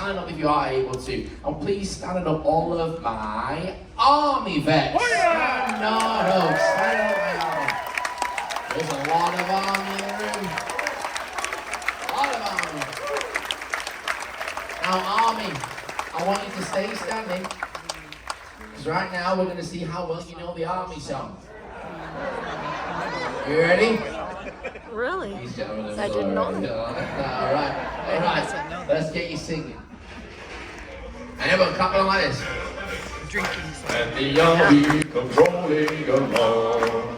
standing up if you are able to. And please stand up all of my army vets. Oh, yeah. Stand up my army. There's a lot of army in the room. A lot of army. Now army, I want you to stay standing. Because right now we're going to see how well you know the army song. You ready? Really? I did not. Alright. Let's get you singing. And everyone clap along like this. Drinking. And the army comes rolling along.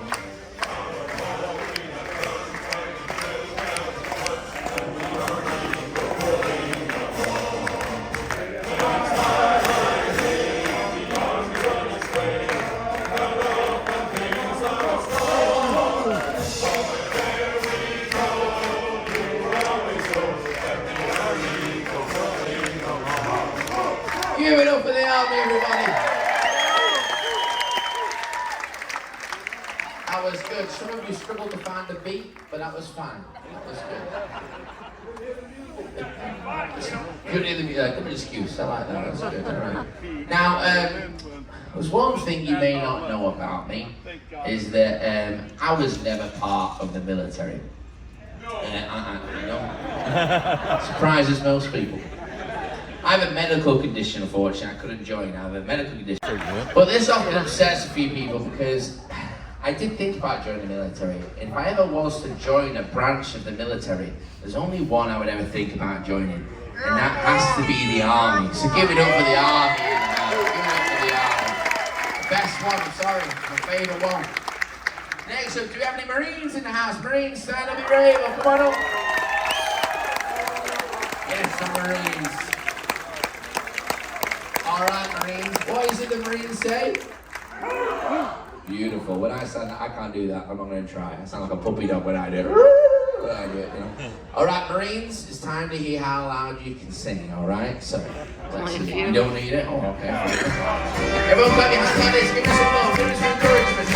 Give it up for the army, everybody. That was good. Some of you struggled to find the beat, but that was fine. That was good. Good excuse. I like that. That's good. All right. Now, there's one thing you may not know about me, is that I was never part of the military. I know. Surprises most people. I have a medical condition, unfortunately. I couldn't join. I have a medical condition. But this often upsets a few people because I did think about joining the military. And if I ever was to join a branch of the military, there's only one I would ever think about joining. And that has to be the army. So give it up for the army. Give it up for the army. The best one, I'm sorry. My favourite one. Next up, do we have any Marines in the house? Marines, stand up, be brave. Come on up. Yes, the Marines. Alright, Marines. What is it the Marines say? Beautiful. When I sound, I can't do that. I'm not going to try. I sound like a puppy dog when I do it. Alright, Marines, it's time to hear how loud you can sing, alright? So, let's see. You don't need it? Oh, okay. Everyone clap your hands like this. Give me some love. Give me some encouragement.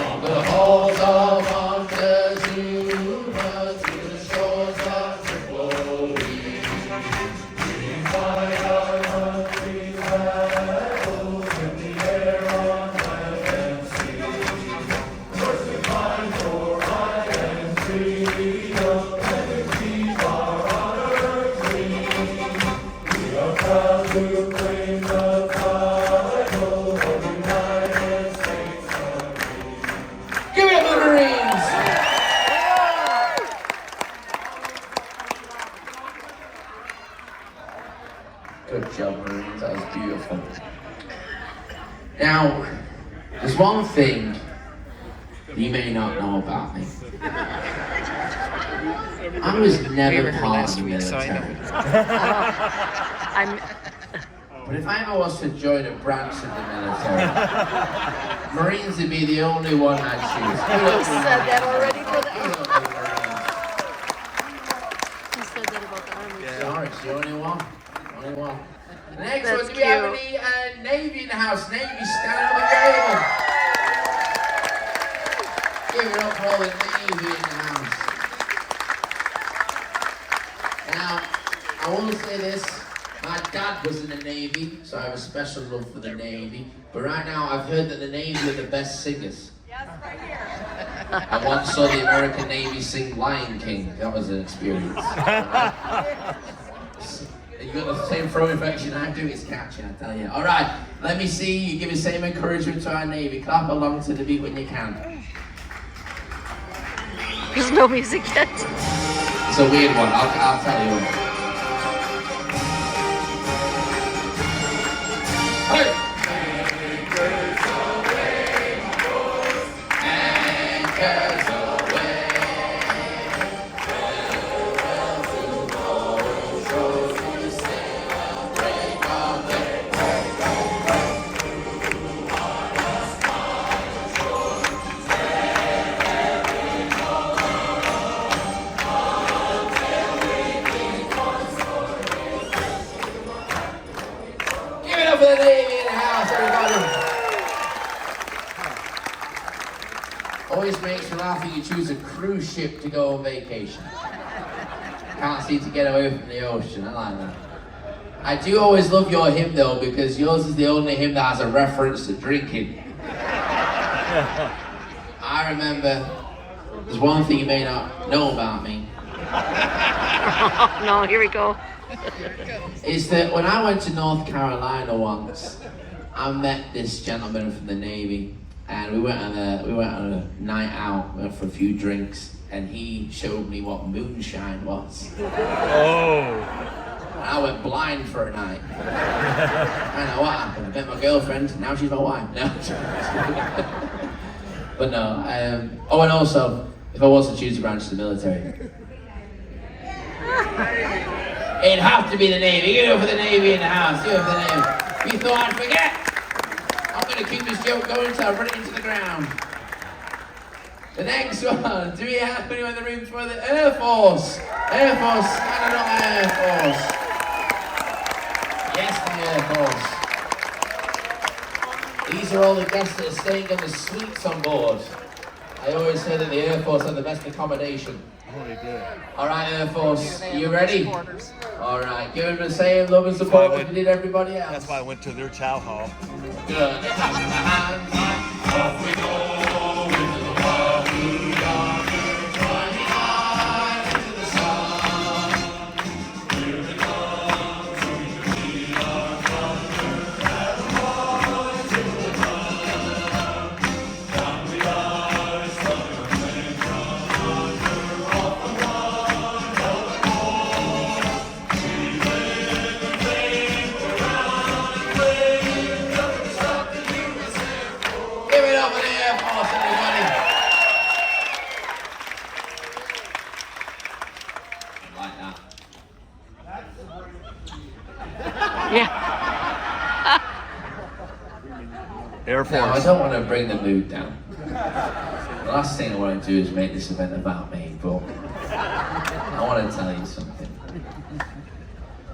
On the halls of Montezuma to the shores of Tripoli, we find our country battles in the air, on land and sea. First we find for right and freedom, and keep our honor clean. We are proud to claim the title of United States Marine. Give it up, the Marines! Good job, Marines. That was beautiful. Now, there's one thing you may not know about me. I was never part of the military. But if I ever was to join a branch of the military, Marines would be the only one I'd choose. You said that already for the You said that about the army. Sorry, it's the only one. Only one. Next That's one, do we have any Navy in the house? Navy, stand up and able. Give it up for all the Navy in the house. Now, I want to say this. My dad was in the Navy, so I have a special love for the Navy. But right now, I've heard that the Navy are the best singers. Yes, right here. I once saw the American Navy sing Lion King. That was an experience. You got the same throat infection I do, it's catching, I tell you. Alright, let me see you give the same encouragement to our Navy. Clap along to the beat when you can. There's no music yet. It's a weird one, I'll tell you. Hey! Anchors away. For the Navy in the house, everybody. Always makes me laugh that you choose a cruise ship to go on vacation. Can't seem to get away from the ocean. I like that. I do always love your hymn though, because yours is the only hymn that has a reference to drinking. I remember, there's one thing you may not know about me. Oh, no, here we go. Is that when I went to North Carolina once, I met this gentleman from the Navy, and we went on a night out, went for a few drinks, and he showed me what moonshine was. Oh. And I went blind for a night. I don't know what happened. I met my girlfriend, now she's my wife. No. But no, oh, and also, if I was to choose a branch of the military, it'd have to be the Navy. You go for the Navy in the house. You go for the Navy. You thought I'd forget? I'm going to keep this joke going until I run it into the ground. The next one. Do we have anyone in the room for the Air Force? Air Force. Canada Air Force. Yes, the Air Force. These are all the guests that are staying in the suites on board. I always say that the Air Force have the best accommodation. Oh, they did. All right, Air Force, you ready? All right, give them the same love and support that you did everybody else. That's why I went to their chow hall. Good. Off we go into the wild blue yonder, climbing high into the sun. Here it comes, we can see our thunder, and the boys in the sun. Down we rise, slugging our flame from under, off the one, down the cold. We live and rave, go round and wave, nothing to stop the US Air Force. Give it up for the Air Force, everybody. Like that. Yeah. Air Now, I Force. don't want to bring the mood down. The last thing I want to do is make this event about me, but I want to tell you something.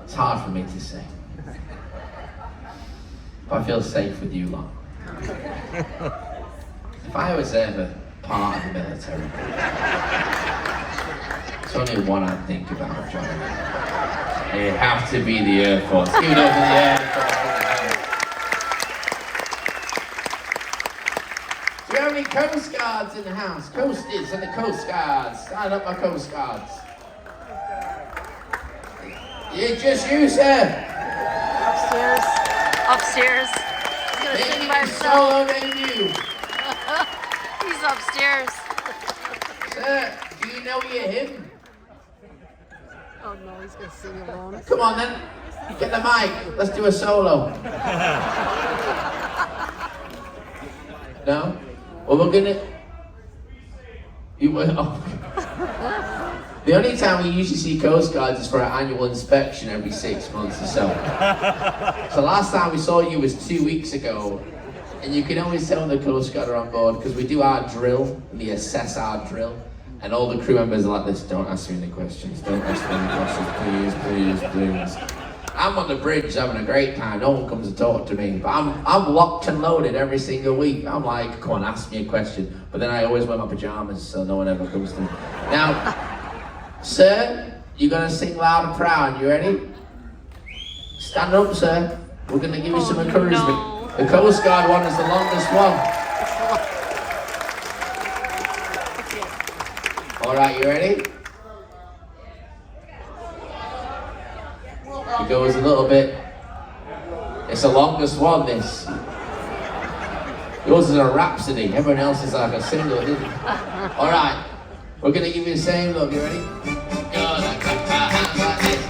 It's hard for me to say. But I feel safe with you lot. If I was ever part of the military, it's only one I'd think about joining. It'd have to be the Air Force. Give it up for the Air Force. Do we have any Coast Guards in the house? Coasties and the Coast Guards. Stand up, my Coast Guards. Yeah, just you, sir. Upstairs. Upstairs. He's gonna sing by himself. Solo debut. He's upstairs. Sir, do you know your hymn? Oh no, he's gonna sing alone. Come on then, get the mic. Let's do a solo. No? Well, we're gonna. Oh. The only time we usually see Coast Guards is for our annual inspection every 6 months or so. So last time we saw you was 2 weeks ago, and you can always tell when the Coast Guard are on board because we do our drill, we assess our drill, and all the crew members are like this: don't ask me any questions, don't ask me any questions, please, please, please. I'm on the bridge having a great time, no one comes to talk to me, but I'm locked and loaded every single week. I'm like, come on, ask me a question, but then I always wear my pajamas so no one ever comes to me. Now, sir, you're gonna sing loud and proud, you ready? Stand up, sir, we're gonna give you some encouragement. No. The Coast Guard one is the longest one. All right, you ready? It goes a little bit. It's the longest one, this. Yours is a rhapsody. Everyone else is like a single, isn't it? All right, we're gonna give you the same look. You ready? Gonna clap my hands like this.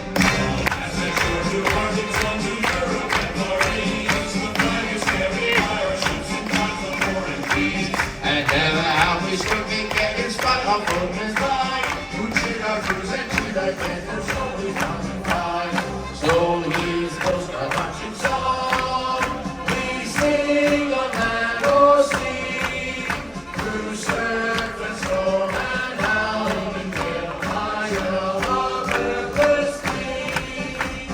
And never have we swimming, getting spot on footman's line. Who cheered our crews and cheered our defenders, so we found some pride. So here's Coast Guard marching song. We sing on land or sea, through surf and storm and howling and gale, high above our breathless feet.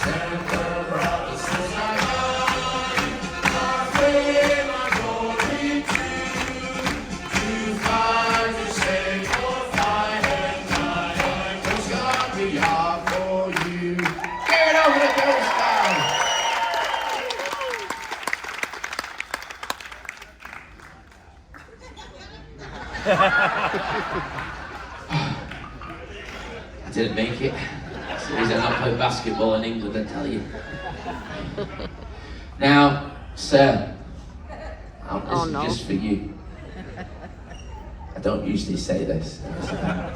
Send the brothers to our line, our fame, our glory too. To fight, to save, or fight and die. Coast Guard Didn't make it. So he's not playing basketball in England, I tell you. Now, sir, this is just for you. I don't usually say this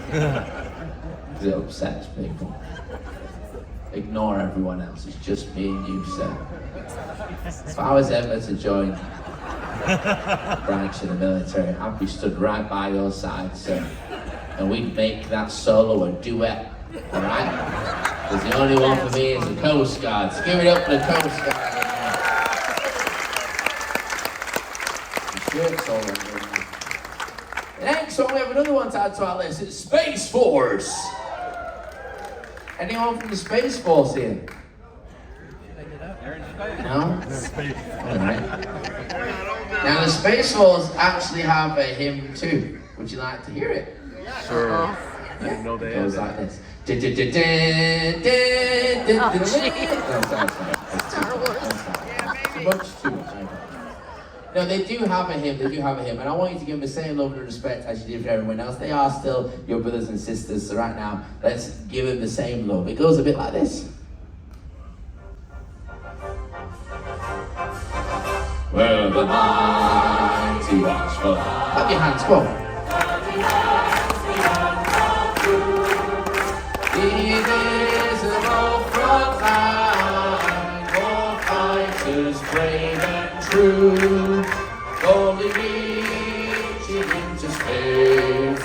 because it upsets people. Ignore everyone else. It's just me and you, sir. If I was ever to join a branch in the military, I'd be stood right by your side, sir, and we'd make that solo a duet. All right? Because the only one for me is the Coast Guard. So give it up for the Coast Guard. The shirt's all over. The next one, we have another one to add to our list. It's Space Force. Anyone from the Space Force here? No? Alright. Now the Space Force actually have a hymn too. Would you like to hear it? Sure. I didn't know they It had goes that. like this. Much too much. No, they do have a hymn, and I want you to give them the same love and respect as you did for everyone else. They are still your brothers and sisters, so right now, let's give them the same love. It goes a bit like this. Well, the mighty watchful. Clap your hands, go on. Invisible front line, war fighters brave and true, boldly reaching into space.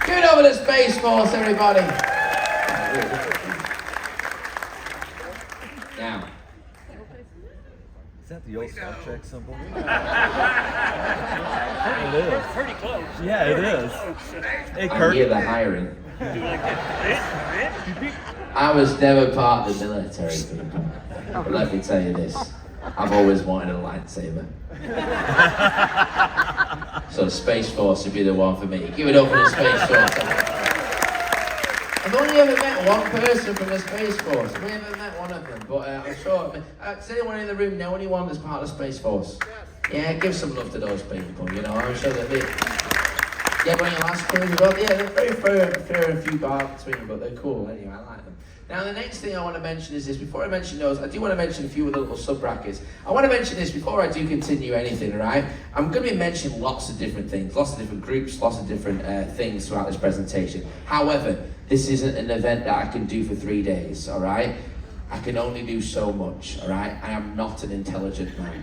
Give it over to Space Force, everybody. Now. Is that the old Star Trek symbol? It is. Pretty close. Yeah, it is. Hey, I Kurt. hear the hiring. I was never part of the military, people. But let me tell you this. I've always wanted a lightsaber. So Space Force would be the one for me. Give it up for the Space Force. I've only ever met one person from the Space Force. I've only ever met one of them, but I'm sure. Does anyone in the room know anyone that's part of the Space Force? Yeah, give some love to those people, you know, I'm sure that they... Yeah, but your last cruise as well? Yeah, they're very fair and few bar between, but they're cool anyway, I like them. Now the next thing I want to mention is this. Before I mention those, I do want to mention a few of the little sub-brackets. I want to mention this before I do continue anything, right? I'm going to be mentioning lots of different things, lots of different groups, lots of different things throughout this presentation. However, this isn't an event that I can do for 3 days, all right? I can only do so much, all right? I am not an intelligent man.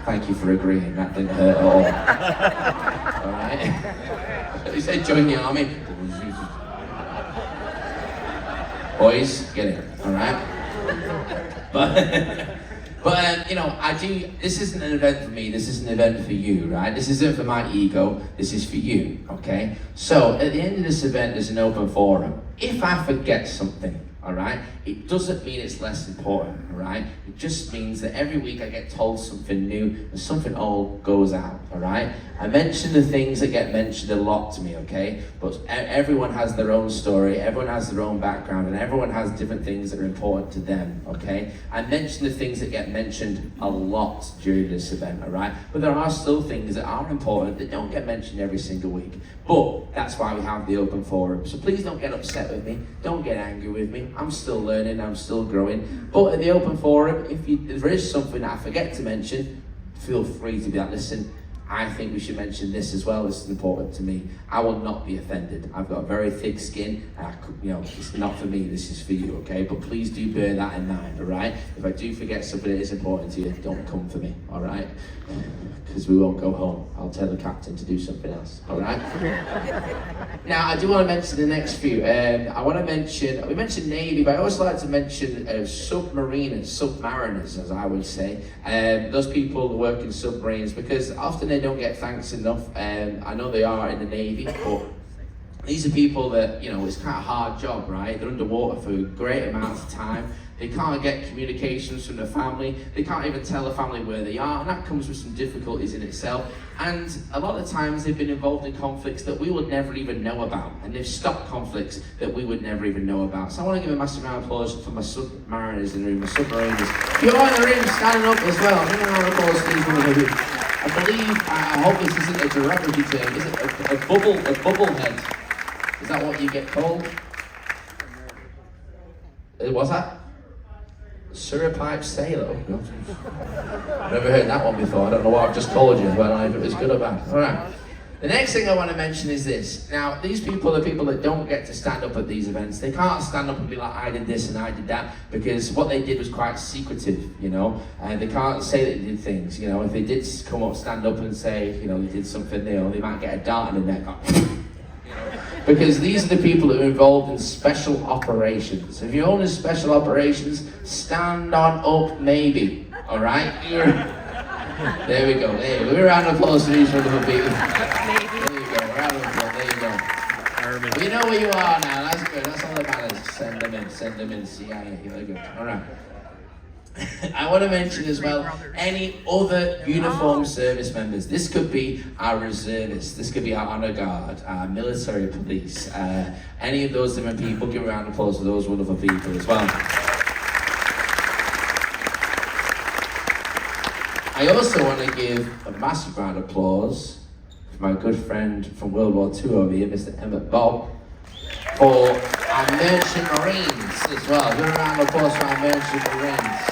Thank you for agreeing, that didn't hurt at all. All right? He said join the army. Boys, get it, all right? But you know, this isn't an event for me, this is an event for you, right? This isn't for my ego, this is for you, okay? So, at the end of this event, there's an open forum. If I forget something, all right, it doesn't mean it's less important, all right? It just means that every week I get told something new and something old goes out, all right? I mention the things that get mentioned a lot to me, okay? But everyone has their own story, everyone has their own background, and everyone has different things that are important to them, okay? I mention the things that get mentioned a lot during this event, all right? But there are still things that are important that don't get mentioned every single week. But that's why we have the open forum. So please don't get upset with me, don't get angry with me. I'm still learning, I'm still growing. But at the open forum, if there is something that I forget to mention, feel free to be like, listen, I think we should mention this as well, this is important to me. I will not be offended. I've got a very thick skin, and it's not for me, this is for you, okay? But please do bear that in mind, all right? If I do forget something that is important to you, don't come for me, all right? Because we won't go home. I'll tell the captain to do something else, all right? Now, I do want to mention the next few. We mentioned Navy, but I always like to mention submariners, submariners, as I would say. Those people who work in submarines, because often they don't get thanks enough. I know they are in the Navy, but These are people that, you know, it's kind of a hard job, right? They're underwater for great amounts of time. They can't get communications from their family. They can't even tell the family where they are, and that comes with some difficulties in itself. And a lot of times they've been involved in conflicts that we would never even know about, and they've stopped conflicts that we would never even know about. So I want to give a massive round of applause for my submariners in the room, my submariners. You're all in the room, standing up as well. Give me a round of applause for these women. I believe, I hope this isn't a derogatory term, is it a bubble head? Is that what you get called? What's that? Surrepipe sailor. Never heard that one before. I don't know what I've just told you, but I don't know if it was good or bad. Alright. The next thing I want to mention is this. Now, these people are people that don't get to stand up at these events. They can't stand up and be like, I did this and I did that, because what they did was quite secretive, you know, and they can't say that they did things, you know. If they did come up, stand up and say, you know, they did something, you know, they might get a dart in the neck. Because these are the people that are involved in special operations. If you're in special operations, stand on up maybe, alright? There we go, there we go. A round of applause for these wonderful people. There you go, round of applause, there you go. We know where you are now, that's good, that's all that matters. Send them in, CIA, very good, alright. I want to mention as well any other uniformed service members. This could be our reservists, this could be our honor guard, our military police, any of those different people. Give a round of applause for those wonderful people as well. I also want to give a massive round of applause for my good friend from World War II over here, Mr. Emmett Bob, for our merchant marines as well. Give a round of applause for our merchant marines.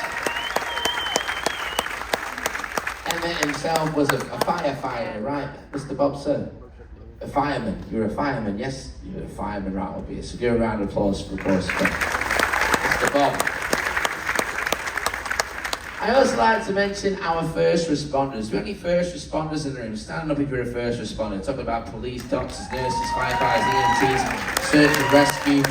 Himself was a firefighter, right, Mr. Bob, sir? A fireman. You're a fireman, yes? You're a fireman right up here. So give a round of applause for Mr. Bob. I also like to mention our first responders. Do any first responders in the room? Stand up if you're a first responder. Talking about police, doctors, nurses, firefighters, EMTs, search and rescue,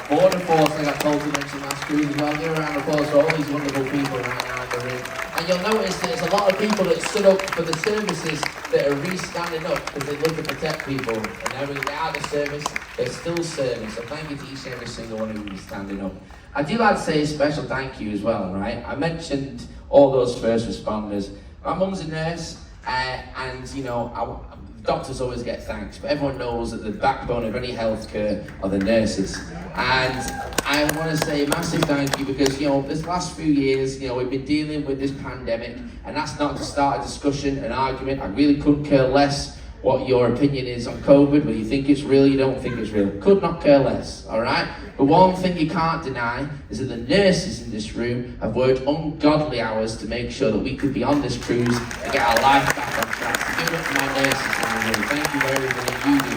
border force, like I told you to mention last cruise as well. Give a round of applause for all these wonderful people right now in the room. And you'll notice there's a lot of people that stood up for the services that are re-standing up because they love to protect people. And now when they're out of service, they're still serving. So thank you to each and every single one of you for standing up. I do like to say a special thank you as well, right? I mentioned all those first responders. My mum's a nurse, and you know, doctors always get thanks, but everyone knows that the backbone of any healthcare are the nurses. And I want to say a massive thank you because, you know, this last few years, you know, we've been dealing with this pandemic, and that's not to start a discussion, an argument. I really couldn't care less what your opinion is on COVID, whether you think it's real, you don't think it's real. Could not care less, all right? But one thing you can't deny is that the nurses in this room have worked ungodly hours to make sure that we could be on this cruise and get our life back on track. So give it up to my nurses in the room. Thank you for everything you do.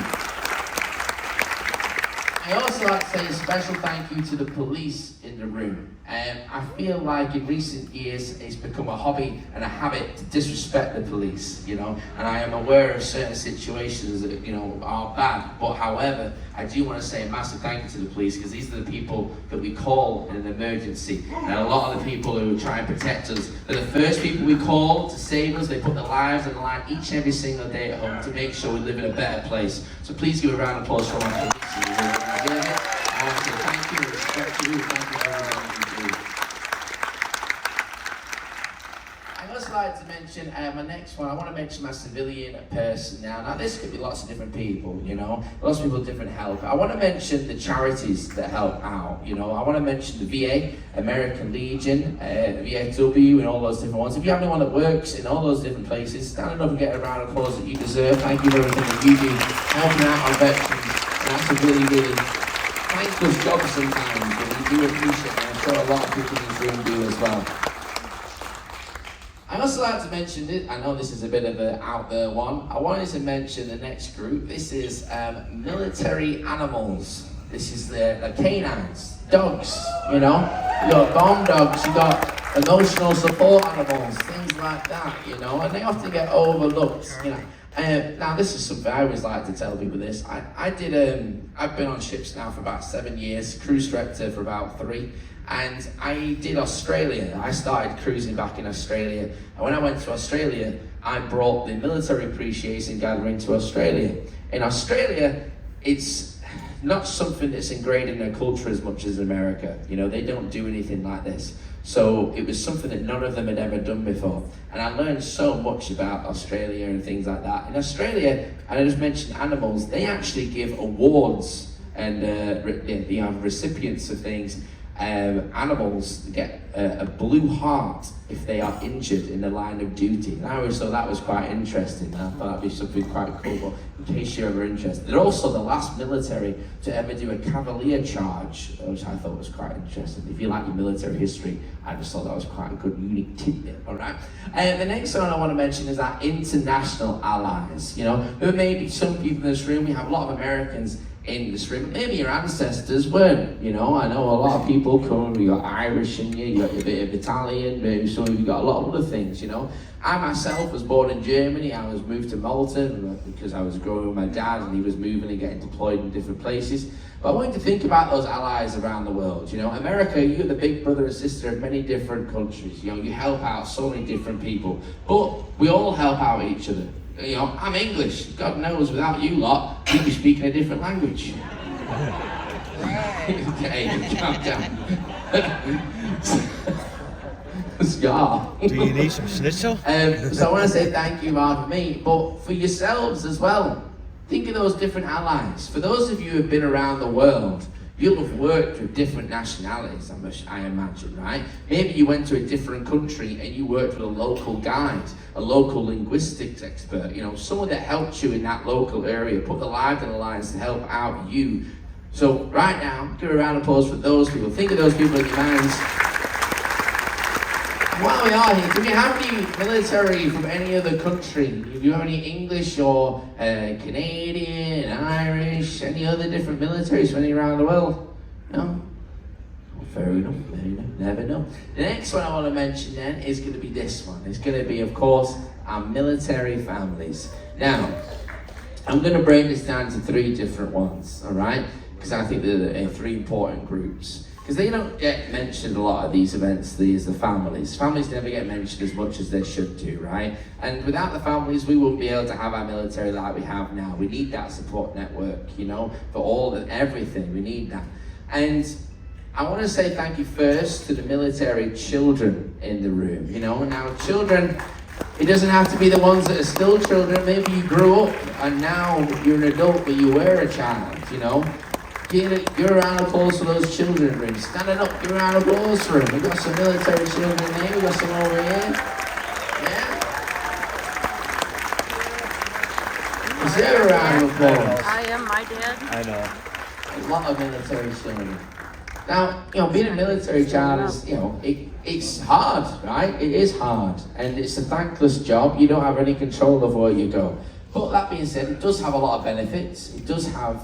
I also like to say a special thank you to the police in the room. I feel like in recent years it's become a hobby and a habit to disrespect the police, you know, and I am aware of certain situations that, you know, are bad, but however, I do want to say a massive thank you to the police because these are the people that we call in an emergency, and a lot of the people who try and protect us, they're the first people we call to save us. They put their lives on the line each and every single day at home to make sure we live in a better place. So please give a round of applause for my police in the room. I want to say thank you and respect you. Thank you for everything you do. I'd also like to mention my next one. I want to mention my civilian person now. Now this could be lots of different people, you know, lots of people with different help. I want to mention the charities that help out, you know. I want to mention the VA, American Legion, VFW, and all those different ones. If you have anyone that works in all those different places, stand up and get a round of applause that you deserve. Thank you for everything that you do, helping out on veterans. And that's a really, really thankless job sometimes, but we do appreciate it. I'm sure a lot of people in this room do as well. I also like to mention it. I know this is a bit of an out there one. I wanted to mention the next group. This is military animals. This is the canines, dogs, you know. You got bomb dogs, you got emotional support animals, things like that, you know, and they often get overlooked, you know. Now this is something I always like to tell people this. I've been on ships now for about 7 years, cruise director for about 3, and I did Australia. I started cruising back in Australia, and when I went to Australia, I brought the military appreciation gathering to Australia. In Australia, it's not something that's ingrained in their culture as much as America. You know, they don't do anything like this. So it was something that none of them had ever done before. And I learned so much about Australia and things like that. In Australia, and I just mentioned animals, they actually give awards and they have recipients of things. Animals get a blue heart if they are injured in the line of duty. And I always thought that was quite interesting. I thought that'd be something quite cool, but in case you're ever interested. They're also the last military to ever do a cavalier charge, which I thought was quite interesting. If you like your military history, I just thought that was quite a good, unique tidbit, all right? And the next one I want to mention is our international allies. You know, there may be some people in this room, we have a lot of Americans in this room. Maybe your ancestors weren't, you know. I know a lot of people come, you got Irish in you, you got a bit of Italian, maybe some of you got a lot of other things, you know. I myself was born in Germany. I was moved to Malta because I was growing with my dad and he was moving and getting deployed in different places. But I want you to think about those allies around the world, you know. America, you're the big brother and sister of many different countries, you know. You help out so many different people, but we all help out each other. You know, I'm English. God knows, without you lot, you'd be speaking a different language. Okay, calm down. Scar. Do you need some schnitzel? So I want to say thank you, Mark, for me, but for yourselves as well. Think of those different allies. For those of you who have been around the world, you'll have worked with different nationalities, I imagine, right? Maybe you went to a different country and you worked with a local guide, a local linguistics expert, you know, someone that helped you in that local area, put the lives on the lines to help out you. So right now, give a round of applause for those people. Think of those people in your minds. While we are here, do we have any military from any other country? Do you have any English or Canadian, Irish, any other different militaries from any around the world? No? Fair enough, never know. The next one I want to mention then is going to be this one. It's going to be, of course, our military families. Now, I'm going to break this down to 3 different ones, all right? Because I think they're 3 important groups. Because they don't get mentioned a lot of these events, the families. Families never get mentioned as much as they should do, right? And without the families, we wouldn't be able to have our military like we have now. We need that support network, you know, for all and everything. We need that. And I want to say thank you first to the military children in the room. You know, now children, it doesn't have to be the ones that are still children. Maybe you grew up and now you're an adult, but you were a child, you know. Give a round of applause for those children in the room. Standing up, give a round of applause for them. We've got some military children here, we've got some over here. Yeah? Is there a round of applause? I am my dad. I know. A lot of military children. Now, you know, being a military child is, you know, it's hard, right? It is hard. And it's a thankless job. You don't have any control of where you go. But that being said, it does have a lot of benefits. It does have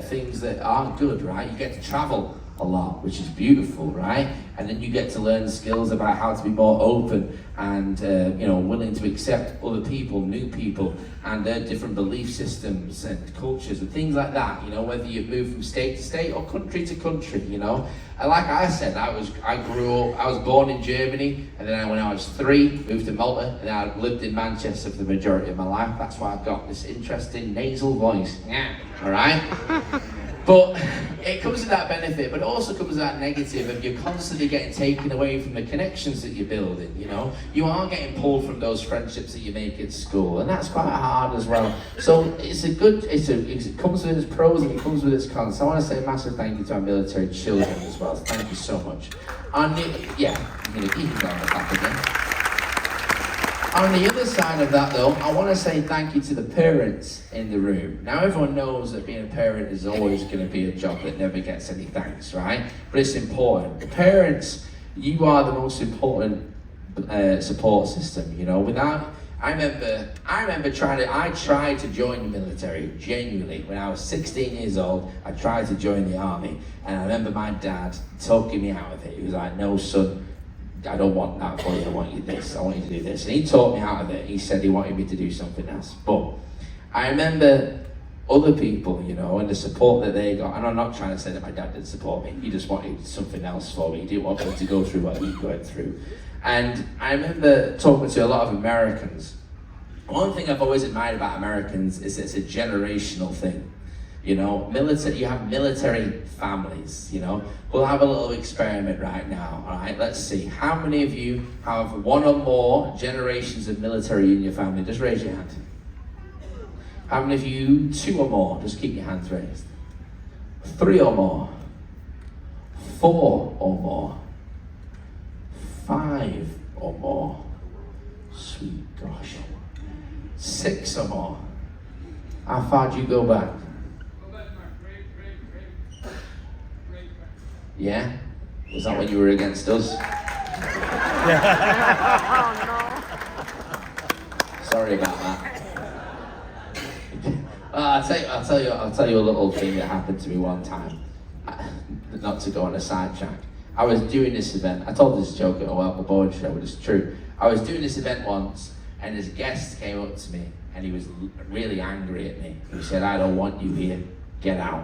things that are good, right? You get to travel a lot, which is beautiful, right? And then you get to learn skills about how to be more open and you know, willing to accept other people, new people, and their different belief systems and cultures and things like that. You know, whether you move from state to state or country to country. You know, and like I said, I was born in Germany, and then when I was 3, moved to Malta, and I lived in Manchester for the majority of my life. That's why I've got this interesting nasal voice. Yeah, all right. But it comes with that benefit, but it also comes with that negative of you're constantly getting taken away from the connections that you're building, you know? You are getting pulled from those friendships that you make at school, and that's quite hard as well. So it comes with its pros and it comes with its cons. So I want to say a massive thank you to our military children as well. Thank you so much. You can go on the back again. On the other side of that though, I want to say thank you to the parents in the room. Now everyone knows that being a parent is always going to be a job that never gets any thanks, right? But it's important. The parents, you are the most important support system, you know. I remember I tried to join the military, genuinely. When I was 16 years old, I tried to join the army. And I remember my dad talking me out of it. He was like, no son, I don't want that for you, I want you this, I want you to do this. And he taught me out of it. He said he wanted me to do something else. But I remember other people, you know, and the support that they got. And I'm not trying to say that my dad didn't support me. He just wanted something else for me. He didn't want me to go through what he went through. And I remember talking to a lot of Americans. One thing I've always admired about Americans is it's a generational thing. You know, you have military families, you know. We'll have a little experiment right now, all right? Let's see. How many of you have one or more generations of military in your family? Just raise your hand. How many of you, 2 or more? Just keep your hands raised. 3 or more. 4 or more. 5 or more. Sweet gosh. 6 or more. How far do you go back? Yeah? Was that when you were against us? Sorry about that. I'll tell you a little thing that happened to me one time. Not to go on a sidetrack. I was doing this event. I told this joke at a Welcome Board show, but it's true. I was doing this event once, and this guest came up to me, and he was really angry at me. He said, "I don't want you here. Get out."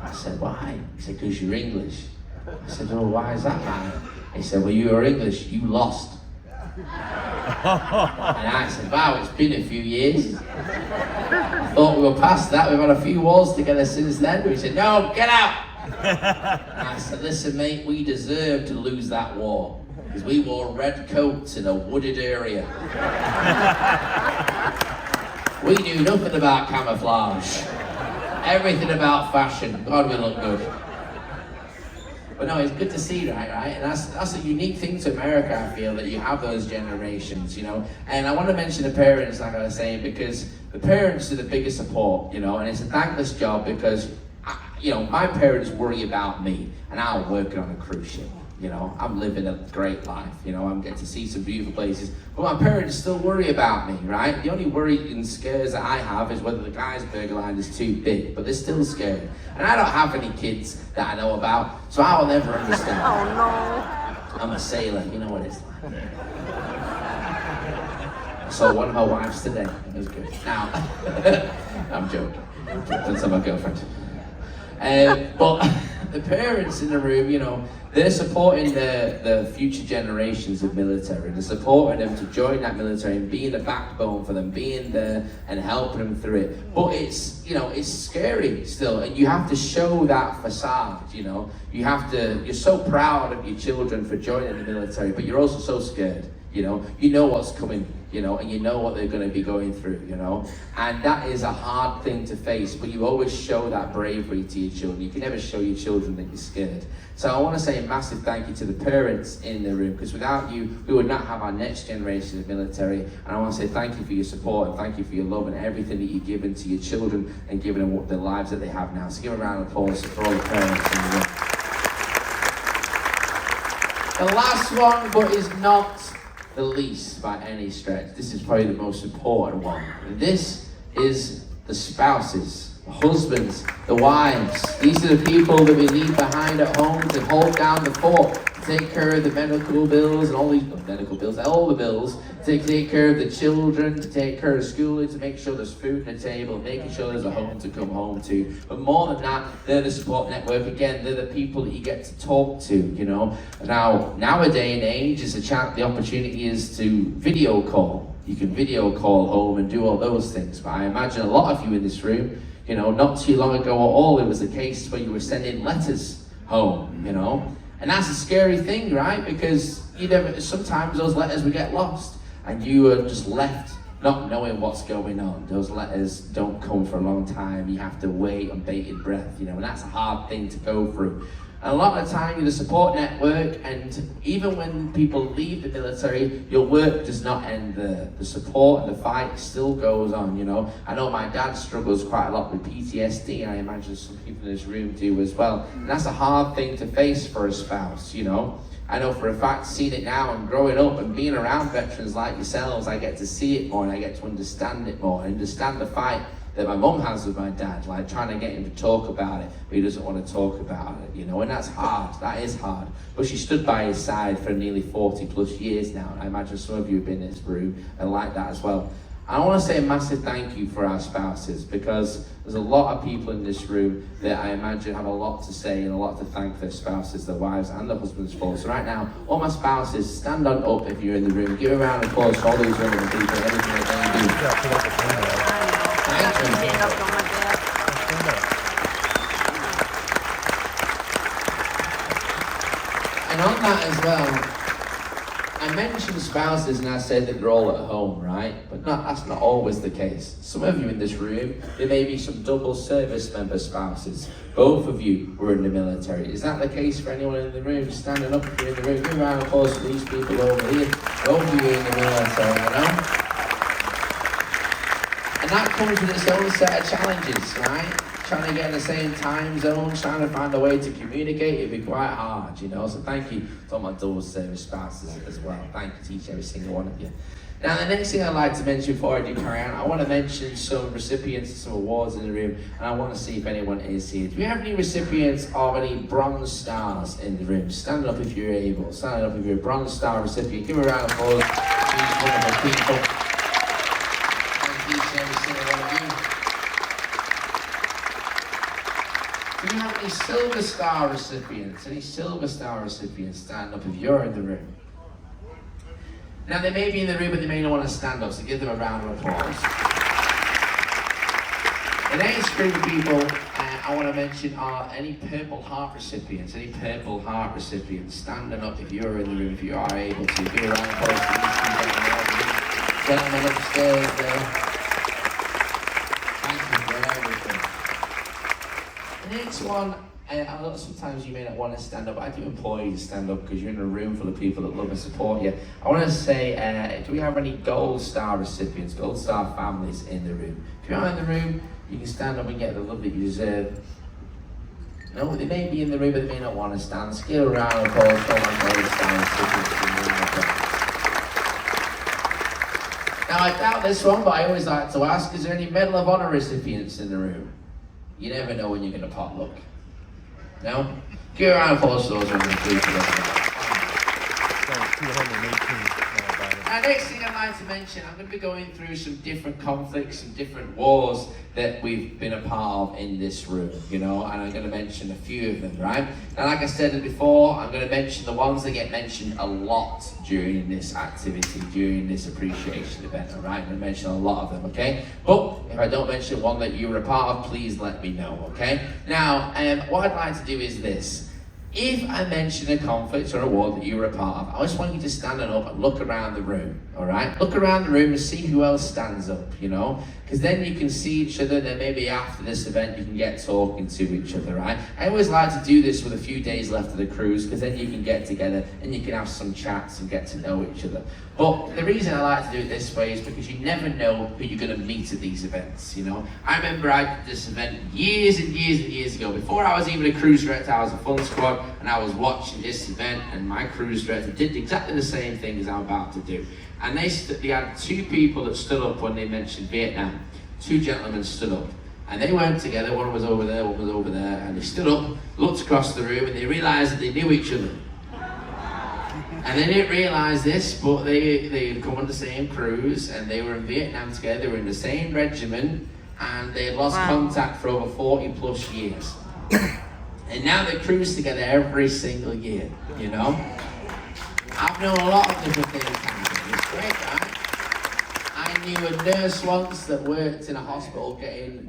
I said, "Why?" He said, "Because you're English." I said, "Oh, why is that, man?" He said, "Well, you are English. You lost." And I said, "Wow, it's been a few years. I thought we were past that. We've had a few wars together since then." He said, "No, get out." And I said, "Listen, mate, we deserve to lose that war because we wore red coats in a wooded area. We knew nothing about camouflage, everything about fashion. God, we look good." But no, it's good to see, right? And that's a unique thing to America, I feel, that you have those generations, you know. And I want to mention the parents, like I was saying, because the parents are the biggest support, you know, and it's a thankless job because, you know, my parents worry about me, and I'm working on a cruise ship, you know. I'm living a great life, you know. I'm getting to see some beautiful places, but my parents still worry about me, right? The only worry and scares that I have is whether the Geisberg line is too big, but they're still scared. And I don't have any kids that I know about, so I will never understand. Oh no. I'm a sailor, you know what it's like. I saw one of my wives today, it was good. Now, I'm joking, don't tell my girlfriend. But the parents in the room, you know, they're supporting the future generations of military. They're supporting them to join that military and being the backbone for them, being there and helping them through it. But it's, you know, it's scary still, and you have to show that facade, you know. You're so proud of your children for joining the military, but you're also so scared, you know. You know what's coming, you know, and you know what they're going to be going through, you know. And that is a hard thing to face, but you always show that bravery to your children. You can never show your children that you're scared. So I want to say a massive thank you to the parents in the room, because without you, we would not have our next generation of military. And I want to say thank you for your support, and thank you for your love and everything that you've given to your children and given them the lives that they have now. So give a round of applause for all the parents in the room. The last one, but is not the least by any stretch. This is probably the most important one. And this is the spouses, the husbands, the wives. These are the people that we leave behind at home to hold down the fort, to take care of the medical bills and all the bills, to take care of the children, to take care of schooling, to make sure there's food on the table, making sure there's a home to come home to. But more than that, they're the support network. Again, they're the people that you get to talk to, you know. Now, nowadays and age, the opportunity is to video call. You can video call home and do all those things. But I imagine a lot of you in this room, you know, not too long ago at all, it was a case where you were sending letters home, you know. And that's a scary thing, right? Because sometimes those letters would get lost, and you are just left not knowing what's going on. Those letters don't come for a long time. You have to wait on bated breath, you know, and that's a hard thing to go through. And a lot of the time, you're the support network, and even when people leave the military, your work does not end there. The support and the fight still goes on, you know. I know my dad struggles quite a lot with PTSD, and I imagine some people in this room do as well. And that's a hard thing to face for a spouse, you know. I know for a fact, seeing it now and growing up and being around veterans like yourselves, I get to see it more and I get to understand it more. I understand the fight that my mum has with my dad, like trying to get him to talk about it, but he doesn't want to talk about it, you know, and that's hard, that is hard. But she stood by his side for nearly 40 plus years now, and I imagine some of you have been in this room and like that as well. I want to say a massive thank you for our spouses, because there's a lot of people in this room that I imagine have a lot to say and a lot to thank their spouses, their wives and their husbands for. So right now, all my spouses, stand on up if you're in the room. Give a round of applause for all these wonderful people, everything that they do. Thank you. on that as well, I mentioned spouses and I said that they're all at home, right? But that's not always the case. Some of you in this room, there may be some double service member spouses. Both of you were in the military. Is that the case for anyone in the room? Standing up if you're in the room, give a round of applause for these people over here. Both of you in the military, you know? And that comes with its own set of challenges, right? Trying to get in the same time zone, trying to find a way to communicate, it'd be quite hard, you know? So thank you to all my double service spouses as well. Thank you to each and every single one of you. Now, the next thing I'd like to mention before I do carry on, I want to mention some recipients of some awards in the room, and I want to see if anyone is here. Do we have any recipients of any bronze stars in the room? Stand up if you're able. Stand up if you're a bronze star recipient. Give a round of applause to these wonderful people. Thank you to every single one of you. Do you have any silver star recipients? Any silver star recipients? Stand up if you're in the room. Now they may be in the room, but they may not want to stand up, so give them a round of applause. The next group of people I want to mention are any Purple Heart recipients. Any Purple Heart recipients? Standing up if you're in the room, if you are able to. Give a round of applause to these gentlemen upstairs there. Thank you for everything. The next one, I know sometimes you may not want to stand up. I do implore you to stand up because you're in a room full of people that love and support you. I want to say, do we have any Gold Star recipients, Gold Star families in the room? If you are in the room, you can stand up and get the love that you deserve. No, they may be in the room, but they may not want to stand. So give a round of applause for my Gold Star recipients in the room. Now, I doubt this one, but I always like to ask, is there any Medal of Honor recipients in the room? You never know when you're going to potluck. No? Give a round of applause to those who are going to Now, next thing I'd like to mention, I'm going to be going through some different conflicts and different wars that we've been a part of in this room, you know, and I'm going to mention a few of them, right? Now, like I said before, I'm going to mention the ones that get mentioned a lot during this activity, during this appreciation event, all right? I'm going to mention a lot of them, okay? But if I don't mention one that you were a part of, please let me know, okay? Now, what I'd like to do is this. If I mention a conflict or a war that you were a part of, I just want you to stand up and look around the room, all right? Look around the room and see who else stands up, you know? Because then you can see each other, then maybe after this event you can get talking to each other, right? I always like to do this with a few days left of the cruise, because then you can get together and you can have some chats and get to know each other. But the reason I like to do it this way is because you never know who you're going to meet at these events, you know? I remember I did this event years and years and years ago. Before I was even a cruise director, I was a fun squad, and I was watching this event, and my cruise director did exactly the same thing as I'm about to do. And they had two people that stood up when they mentioned Vietnam. Two gentlemen stood up. And they weren't together, one was over there, one was over there, and they stood up, looked across the room, and they realised that they knew each other. And they didn't realise this, but they had come on the same cruise, and they were in Vietnam together, they were in the same regiment, and they had lost contact for over 40 plus years. And now they cruise together every single year, you know? I've known a lot of different things happening. It's great, right? I knew a nurse once that worked in a hospital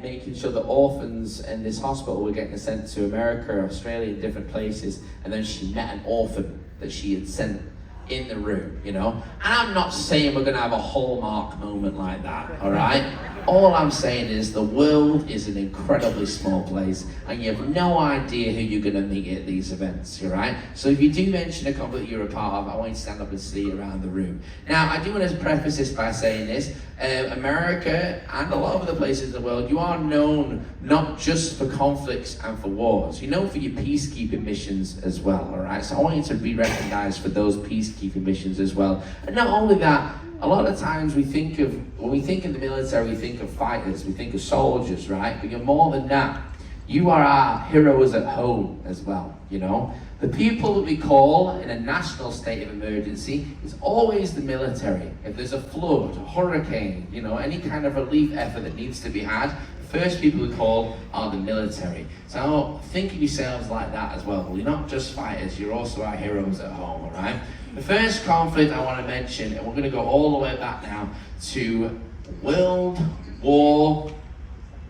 making sure that orphans in this hospital were getting sent to America, Australia, and different places, and then she met an orphan that she had sent in the room, you know? And I'm not saying we're gonna have a hallmark moment like that, all right? All I'm saying is the world is an incredibly small place, and you have no idea who you're going to meet at these events, all right? So if you do mention a conflict you're a part of, I want you to stand up and see it around the room. Now, I do want to preface this by saying this. America and a lot of other places in the world, you are known not just for conflicts and for wars. You're known for your peacekeeping missions as well, all right? So I want you to be recognized for those peacekeeping missions as well. And not only that, a lot of times when we think of the military, we think of fighters, we think of soldiers, right? But you're more than that. You are our heroes at home as well, you know? The people that we call in a national state of emergency is always the military. If there's a flood, a hurricane, you know, any kind of relief effort that needs to be had, the first people we call are the military. So think of yourselves like that as well. You're not just fighters, you're also our heroes at home, all right? The first conflict I want to mention, and we're going to go all the way back now to World War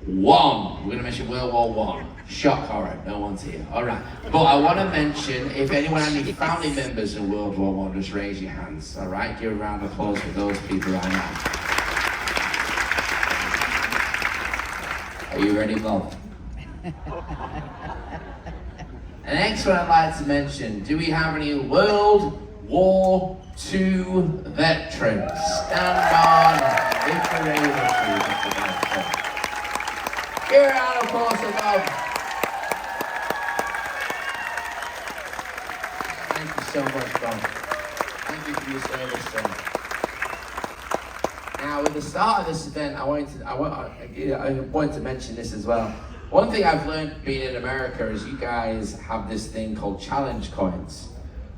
One. We're going to mention World War One. Shock horror. No one's here. All right. But I want to mention, if anyone had any family members in World War One, just raise your hands. All right. Give a round of applause for those people right now. Are you ready, Bob? The next one I'd like to mention, do we have any World War II veterans? Stand on if you're able to. Give a round of applause for Bob. Thank you so much, Bob. Thank you for your service, son. Now, at the start of this event, I wanted to mention this as well. One thing I've learned being in America is you guys have this thing called challenge coins,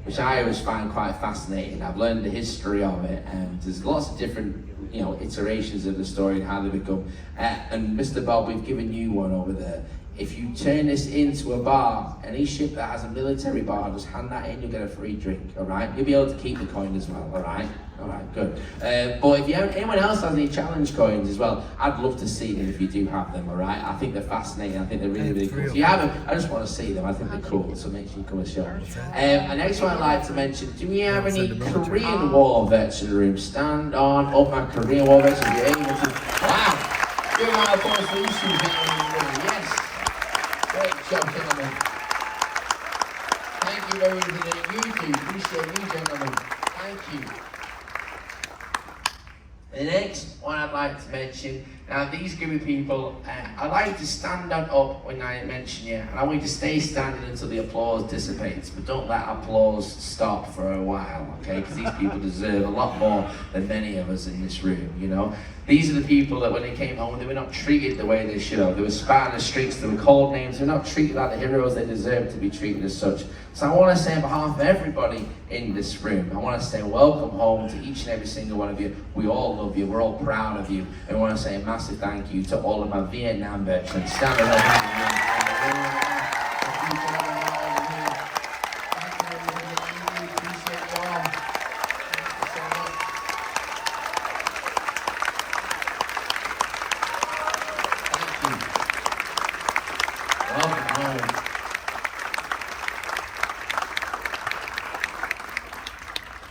which I always find quite fascinating. I've learned the history of it, and there's lots of different, iterations of the story and how they become. And Mr. Bob, we've given you one over there. If you turn this into a bar, any ship that has a military bar, just hand that in, you'll get a free drink, all right? You'll be able to keep the coin as well, all right? All right, good. But if anyone else has any challenge coins as well, I'd love to see them if you do have them, all right? I think they're fascinating. I think they're really, really cool. If you have them, I just want to see them. I think they're cool, so make sure you come and show them. And next one I'd like to mention, do we have any Korean War vets in the room? Stand on up, my Korean War vets, if you're able to. Wow! Give a round of applause for these two people in the room. Yes! Great job, gentlemen. Thank you for everything that you do. Appreciate you, gentlemen. Thank you. The next one I'd like to mention, now these group of people, I like to stand on up when I mention you, and I want you to stay standing until the applause dissipates, but don't let applause stop for a while, okay? Because these people deserve a lot more than many of us in this room, These are the people that when they came home, they were not treated the way they should have. They were spat in the streets, they were called names, they were not treated like the heroes they deserve to be treated as such. So I want to say on behalf of everybody in this room, I want to say welcome home to each and every single one of you. We all love you, we're all proud of you. And I want to say a massive thank you to all of my Vietnam veterans. Stand up.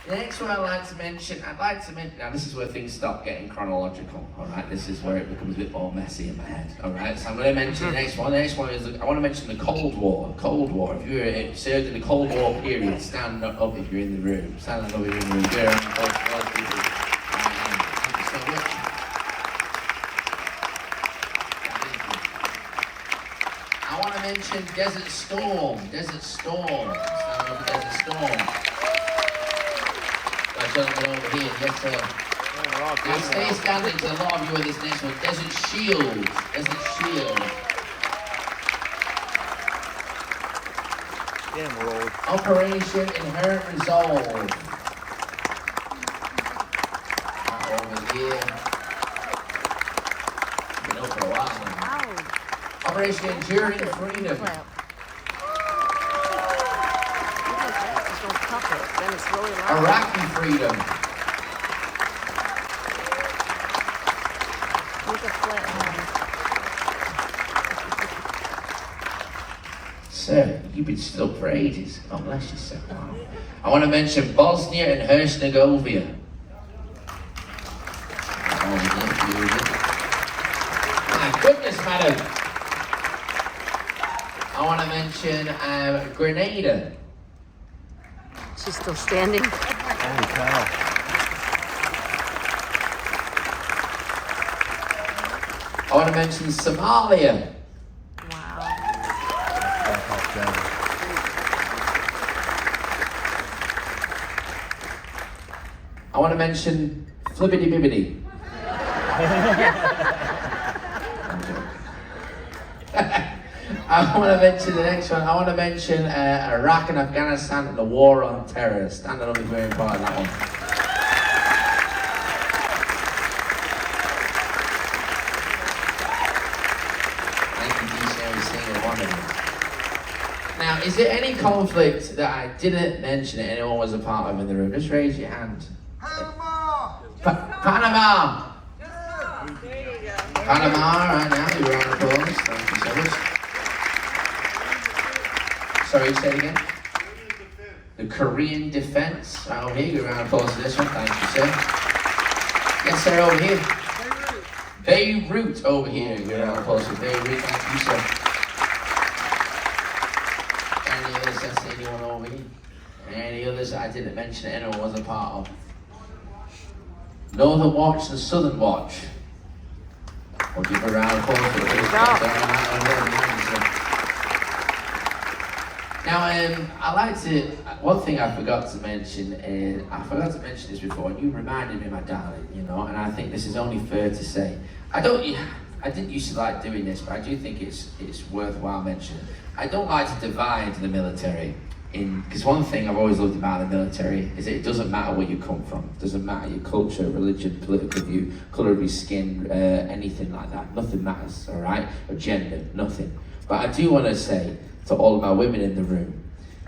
The next one I'd like to mention, now this is where things start getting chronological, alright? This is where it becomes a bit more messy in my head, alright? So I'm going to mention the next one. The next one is, I want to mention the Cold War. Cold War. If you were served in the Cold War period, stand up if you're in the room. Stand up if you're in the room. Thank you so much. I want to mention Desert Storm. Desert Storm. Stand up for Desert Storm. Gentlemen over here, yes sir. Now stay standing because a lot of you are this next one. Desert Shield. Desert Shield. Damn rolled. Operation Inherent Resolve. Over here. Been over a while now. Operation Enduring Freedom. Then it's really loud. Iraqi Freedom. Make a flip. Sir, you've been still for ages. God bless you, sir. I want to mention Bosnia and Herzegovina. My goodness, madam. I want to mention Grenada. She's still standing. Holy cow. I want to mention Somalia. Wow. I want to mention Flibbity Bibbity. I want to mention the next one. I want to mention Iraq and Afghanistan and the war on terror. Standing up is very important, that one. Thank you, each and every single one of you. Now, is there any conflict that I didn't mention that anyone was a part of in the room? Just raise your hand. Panama! There you go. Panama right now, you're on the applause. Thank you so much. Sorry, say it again. The Korean defense. Right over here, give a round of applause for this one. Thank you, sir. Yes, sir, over here. Beirut over here. Give a round of applause for Beirut. Thank you, sir. Any others? I see anyone over here? Any others I didn't mention that anyone was a part of? Northern Watch and Southern Watch. We'll give a round of applause for the Now, I like to, one thing I forgot to mention is, I forgot to mention this before, and you reminded me, my darling, you know, and I think this is only fair to say. I didn't used to like doing this, but I do think it's worthwhile mentioning. I don't like to divide the military because one thing I've always loved about the military is that it doesn't matter where you come from. It doesn't matter your culture, religion, political view, colour of your skin, anything like that. Nothing matters, all right? Or gender, nothing. But I do want to say to all of my women in the room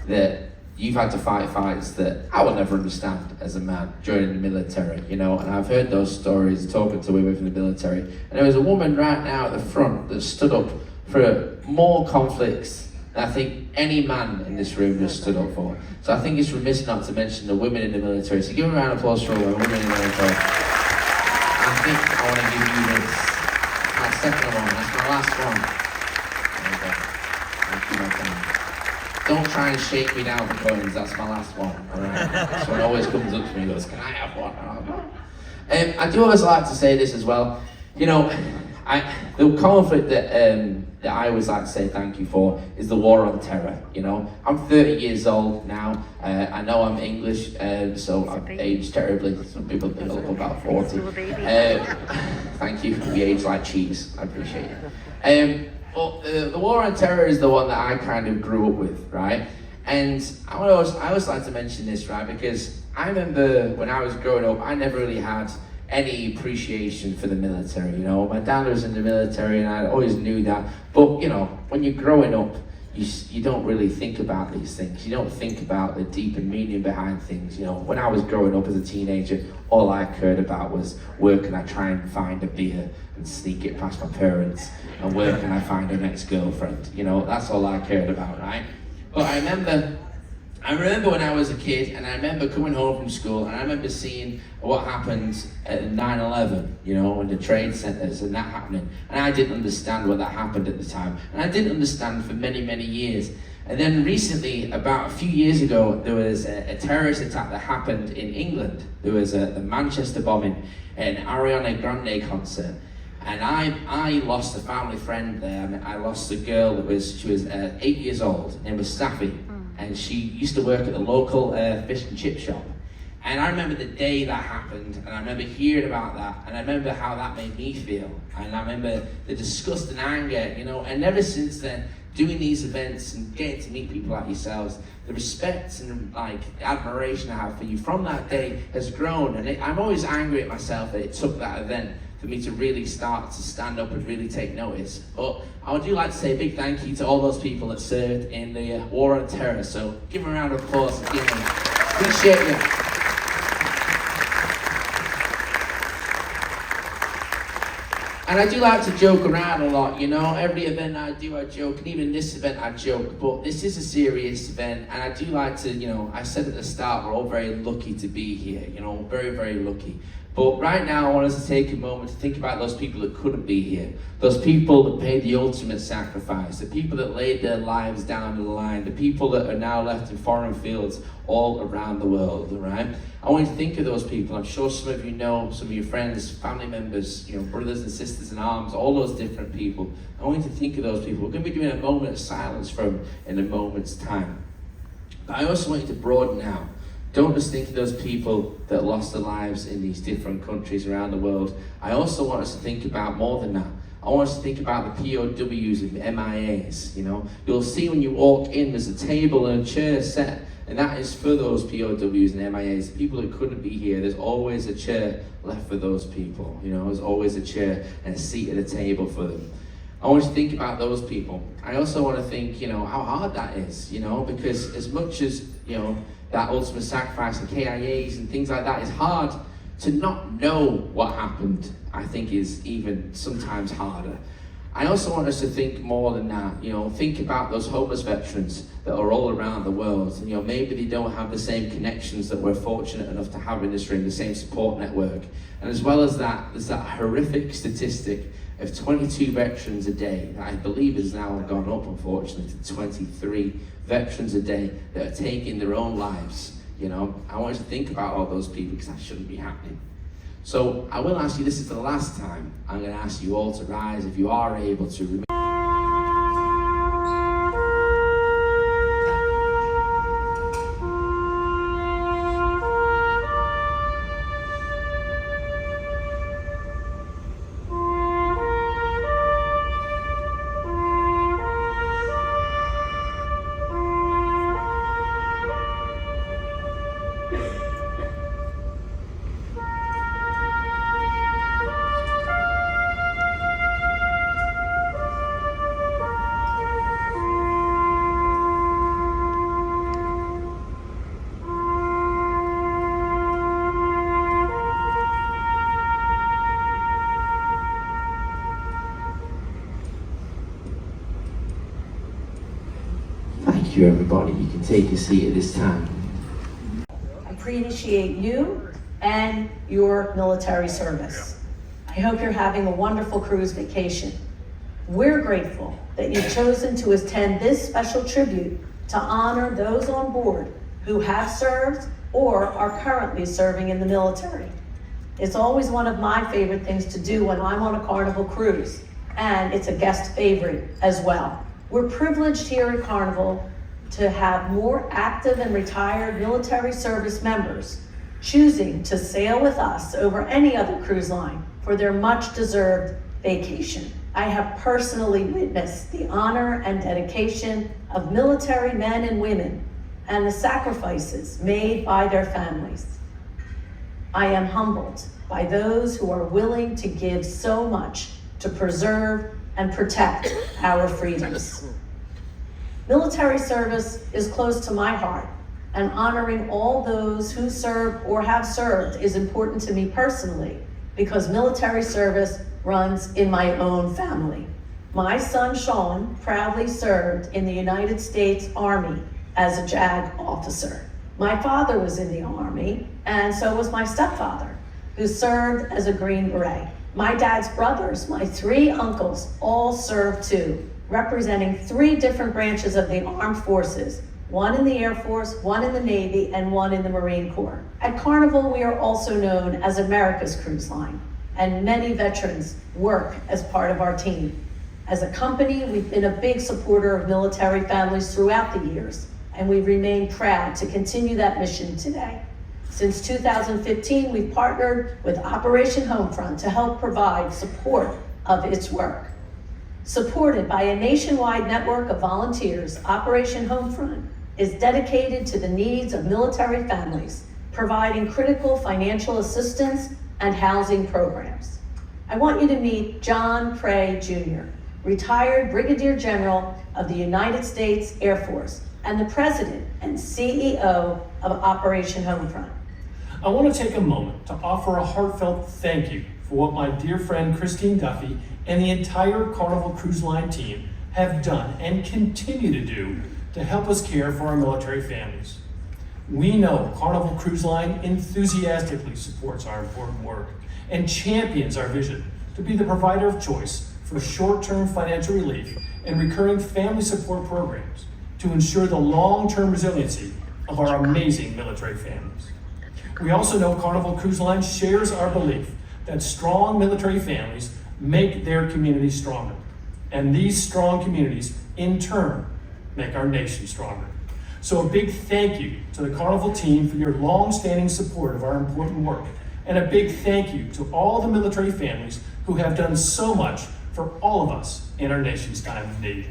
that you've had to fight fights that I will never understand as a man during the military, you know, and I've heard those stories talking to women from the military. And there was a woman right now at the front that stood up for more conflicts than I think any man in this room has stood up for. So I think it's remiss not to mention the women in the military. So give a round of applause for all the women in the military. I think I want to give you this. My second one, that's my last one. Don't try and shake me down for coins, that's my last one, alright? Someone always comes up to me and goes, can I have one? I do always like to say this as well, you know, the conflict that I always like to say thank you for is the war on terror, you know? I'm 30 years old now, I know I'm English, so I've aged terribly, some people think I look about 40. Thank you, we age like cheese, I appreciate it. But the war on terror is the one that I kind of grew up with, right? And I always like to mention this, right? Because I remember when I was growing up, I never really had any appreciation for the military, you know? My dad was in the military and I always knew that. But, you know, when you're growing up, you don't really think about these things. You don't think about the deeper meaning behind things, you know? When I was growing up as a teenager, all I cared about was where can I try and find a beer and sneak it past my parents, and where can I find an ex-girlfriend, you know? That's all I cared about, right? But I remember when I was a kid, and I remember coming home from school, and I remember seeing what happened at 9/11, you know, in the trade centers and that happening. And I didn't understand what that happened at the time. And I didn't understand for many, many years. And then recently, about a few years ago, there was a terrorist attack that happened in England. There was the Manchester bombing, an Ariana Grande concert. And I lost a family friend there, and I lost a girl that was 8 years old, named was Safi. And she used to work at the local fish and chip shop. And I remember the day that happened, and I remember hearing about that, and I remember how that made me feel. And I remember the disgust and anger, you know, and ever since then, doing these events and getting to meet people like yourselves, the respect and like admiration I have for you from that day has grown. And I'm always angry at myself that it took that event for me to really start to stand up and really take notice. But I would do like to say a big thank you to all those people that served in the war on terror. So give them a round of applause and give them. Appreciate you. And I do like to joke around a lot, you know. Every event I do, I joke, and even this event I joke, but this is a serious event, and I do like to, you know, I said at the start, we're all very lucky to be here, you know, very, very lucky. But right now, I want us to take a moment to think about those people that couldn't be here. Those people that paid the ultimate sacrifice. The people that laid their lives down the line. The people that are now left in foreign fields all around the world, all right? I want you to think of those people. I'm sure some of you know, some of your friends, family members, you know, brothers and sisters in arms, all those different people. I want you to think of those people. We're going to be doing a moment of silence for them in a moment's time. But I also want you to broaden out. Don't just think of those people that lost their lives in these different countries around the world. I also want us to think about more than that. I want us to think about the POWs and the MIAs, you know. You'll see when you walk in, there's a table and a chair set, and that is for those POWs and MIAs, the people that couldn't be here. There's always a chair left for those people, you know. There's always a chair and a seat at a table for them. I want you to think about those people. I also want to think, you know, how hard that is, you know, because as much as, you know, that ultimate sacrifice and KIAs and things like that is hard, To not know what happened, I think, is even sometimes harder. I also want us to think more than that, think about those homeless veterans that are all around the world. And, maybe they don't have the same connections that we're fortunate enough to have in this ring, the same support network. And as well as that, there's that horrific statistic of 22 veterans a day, that I believe has now gone up, unfortunately, to 23 veterans a day that are taking their own lives. I want you to think about all those people, because that shouldn't be happening. So I will ask you, this is the last time I'm going to ask you all to rise, if you are able to remain. Thank you, everybody. You can take a seat at this time. I appreciate you and your military service. I hope you're having a wonderful cruise vacation. We're grateful that you've chosen to attend this special tribute to honor those on board who have served or are currently serving in the military. It's always one of my favorite things to do when I'm on a Carnival cruise, and it's a guest favorite as well. We're privileged here at Carnival to have more active and retired military service members choosing to sail with us over any other cruise line for their much-deserved vacation. I have personally witnessed the honor and dedication of military men and women and the sacrifices made by their families. I am humbled by those who are willing to give so much to preserve and protect our freedoms. Military service is close to my heart, and honoring all those who serve or have served is important to me personally, because military service runs in my own family. My son Sean proudly served in the United States Army as a JAG officer. My father was in the Army, and so was my stepfather, who served as a Green Beret. My dad's brothers, my 3 uncles, all served too, representing 3 different branches of the armed forces, 1 in the Air Force, 1 in the Navy, and 1 in the Marine Corps. At Carnival, we are also known as America's Cruise Line, and many veterans work as part of our team. As a company, we've been a big supporter of military families throughout the years, and we remain proud to continue that mission today. Since 2015, we've partnered with Operation Homefront to help provide support of its work. Supported by a nationwide network of volunteers, Operation Homefront is dedicated to the needs of military families, providing critical financial assistance and housing programs. I want you to meet John Prey Jr., retired Brigadier General of the United States Air Force and the President and CEO of Operation Homefront. I want to take a moment to offer a heartfelt thank you for what my dear friend Christine Duffy and the entire Carnival Cruise Line team have done and continue to do to help us care for our military families. We know Carnival Cruise Line enthusiastically supports our important work and champions our vision to be the provider of choice for short-term financial relief and recurring family support programs to ensure the long-term resiliency of our amazing military families. We also know Carnival Cruise Line shares our belief that strong military families make their communities stronger, and these strong communities, in turn, make our nation stronger. So a big thank you to the Carnival team for your long-standing support of our important work, and a big thank you to all the military families who have done so much for all of us in our nation's time of need.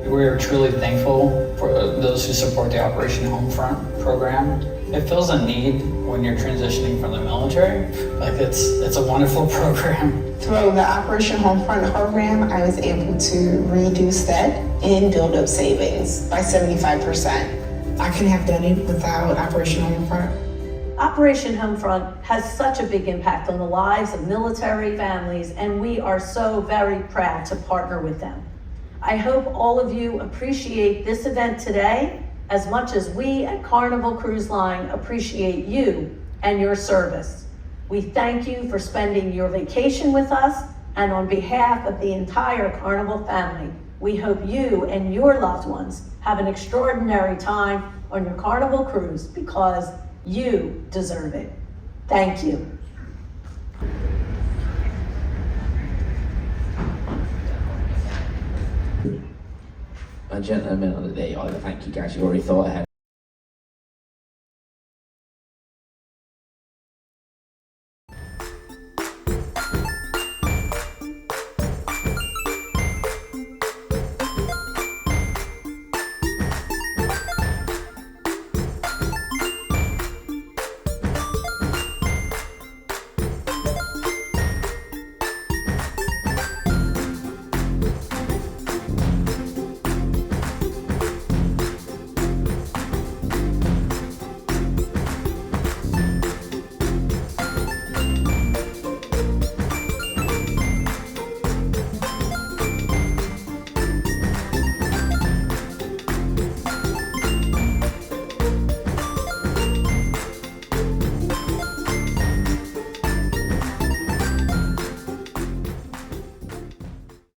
We are truly thankful for those who support the Operation Homefront program. It fills a need when you're transitioning from the military. It's a wonderful program. Through the Operation Homefront program, I was able to reduce debt and build up savings by 75%. I couldn't have done it without Operation Homefront. Operation Homefront has such a big impact on the lives of military families, and we are so very proud to partner with them. I hope all of you appreciate this event today as much as we at Carnival Cruise Line appreciate you and your service. We thank you for spending your vacation with us, and on behalf of the entire Carnival family, we hope you and your loved ones have an extraordinary time on your Carnival cruise because you deserve it. Thank you. A gentleman on the day, I thank you guys, you already thought ahead.